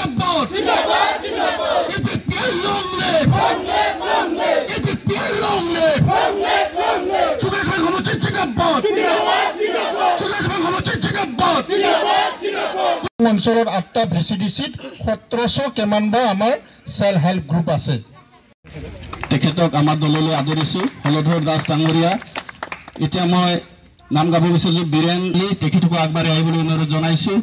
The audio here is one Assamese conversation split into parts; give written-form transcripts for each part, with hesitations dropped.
Zindabad! EPPL long live! EPPL long live! Suresh Bhai Homochin Zindabad! Suresh Bhai Homochin Zindabad! অঞ্চলত 8টা ভিচিডিচিত 1700 কেমানবা আমাৰ সেল হেল্প গ্ৰুপ আছে তেখেতক আমাৰ দললৈ আদৰিছো হলধৰ দাস ডাঙৰীয়া এতিয়া মই নাম গাব বিচাৰিছো বীৰেনলি তেখেতক আগবাঢ়ি আহিবলৈ অনুৰোধ জনাইছো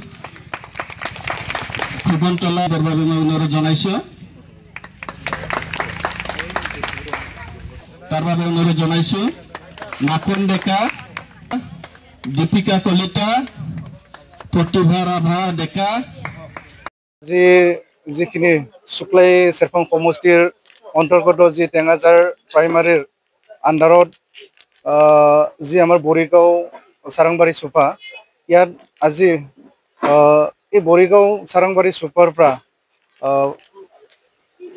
খুগনতলা দৰবাৰে মই অনুৰোধ জনাইছো তাৰ বাবে অনুৰোধ জনাইছো নাকন ডেকা দীপিকা কলিতা প্ৰতিভা ৰাভা ডেকা যিখিনি শুক্লাই চেৰফাং সমষ্টিৰ অন্তৰ্গত যি টেঙাজাৰ প্ৰাইমাৰীৰ আণ্ডাৰত যি আমাৰ বৰিগাঁও চাৰাংবাৰী চুপা ইয়াত আজি এই বৰিগাঁও চাৰাংবাৰী চুপাৰ পৰা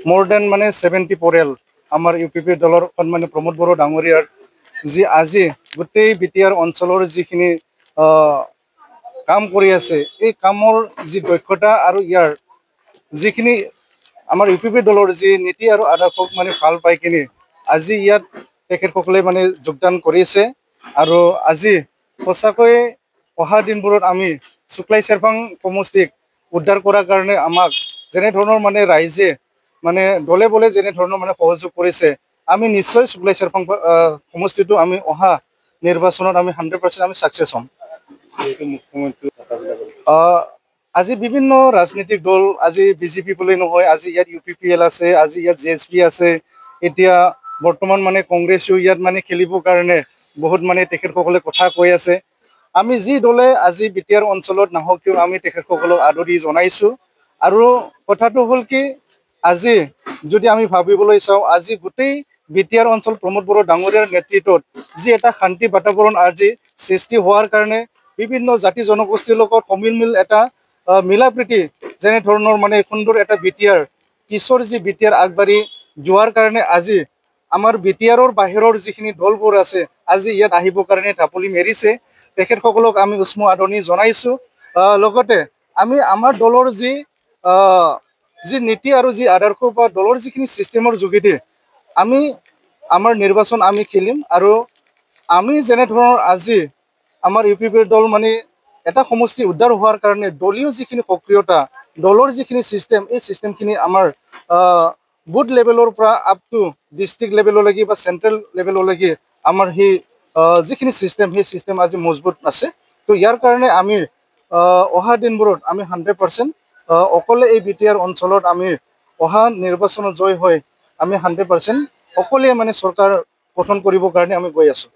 মোৰ দেন মানে 70 পৰিয়াল আমাৰ ইউপিপি দলৰ সন্মানীয় প্ৰমোদ বড়ো ডাঙৰীয়াৰ যি আজি গোটেই বিটিআৰ অঞ্চলৰ যিখিনি কাম কৰি আছে এই কামৰ যি দক্ষতা আৰু ইয়াৰ যিখিনি আমাৰ ইউপিপি দলৰ যি নীতি আৰু আদৰ্শক মানে ভাল পাই কিনে আজি ইয়াত তেখেতসকলে মানে যোগদান কৰিছে আৰু আজি সঁচাকৈ অহা দিনবোৰত আমি শুক্লাই চেৰফাং সমষ্টিক উদ্ধাৰ কৰাৰ কাৰণে আমাক যেনে ধৰণৰ মানে ৰাইজে মানে দলে বলে যেনে ধৰণৰ মানে সহযোগ কৰিছে আমি নিশ্চয় শুক্লাই চেৰফাং সমষ্টিটো আমি অহা নিৰ্বাচনত আমি 100% আমি সাকসেস হ'ম আজি বিভিন্ন ৰাজনৈতিক দল আজি বিজেপি বুলি নহয় আজি ইয়াত ইউপিপিএল আছে আজি ইয়াত জেএছপি আছে এতিয়া বৰ্তমান মানে কংগ্ৰেছও ইয়াত মানে খেলিবৰ কাৰণে বহুত মানে তেখেতসকলে কথা কৈ আছে আমি যি দলে আজি বিটিআৰ অঞ্চলত নাহক কিয় আমি তেখেতসকলক আদৰি জনাইছো আৰু কথাটো হ'ল কি আজি যদি আমি ভাবিবলৈ চাওঁ আজি গোটেই বিটিআৰ অঞ্চল প্ৰমোদ বড়ো ডাঙৰীয়াৰ নেতৃত্বত যি এটা শান্তি বাতাবৰণ আজি সৃষ্টি হোৱাৰ কাৰণে বিভিন্ন জাতি জনগোষ্ঠীৰ লগত সমিলমিল এটা মিলা প্ৰীতি যেনে ধৰণৰ মানে সুন্দৰ এটা বিটিআৰ কিশোৰ যি বিটিআৰ আগবাঢ়ি যোৱাৰ কাৰণে আজি আমাৰ বিটিআৰৰ বাহিৰৰ যিখিনি দলবোৰ আছে আজি ইয়াত আহিবৰ কাৰণে ঢাপলি মেৰিছে তেখেতসকলক আমি উষ্ম আদৰণি জনাইছো লগতে আমি আমাৰ দলৰ যি নীতি আৰু যি আদৰ্শ বা দলৰ যিখিনি চিষ্টেমৰ যোগেদি আমি আমাৰ নিৰ্বাচন আমি খেলিম আৰু আমি যেনে ধৰণৰ আজি আমাৰ ইউপিপিৰ দল মানে এটা সমষ্টি উদ্ধাৰ হোৱাৰ কাৰণে দলীয় যিখিনি সক্ৰিয়তা দলৰ যিখিনি চিষ্টেম এই চিষ্টেমখিনি আমাৰ বুথ লেভেলৰ পৰা আপ টু ডিষ্ট্ৰিক্ট লেভেললৈকে বা চেণ্ট্ৰেল লেভেললৈকে আমাৰ সেই যিখিনি চিষ্টেম সেই চিষ্টেম আজি মজবুত আছে তো ইয়াৰ কাৰণে আমি অহা দিনবোৰত আমি 100% অকলে এই বিটিআৰ অঞ্চলত আমি অহা নিৰ্বাচনত জয় হৈ আমি 100% অকলে মানে চৰকাৰ গঠন কৰিবৰ কাৰণে আমি গৈ আছো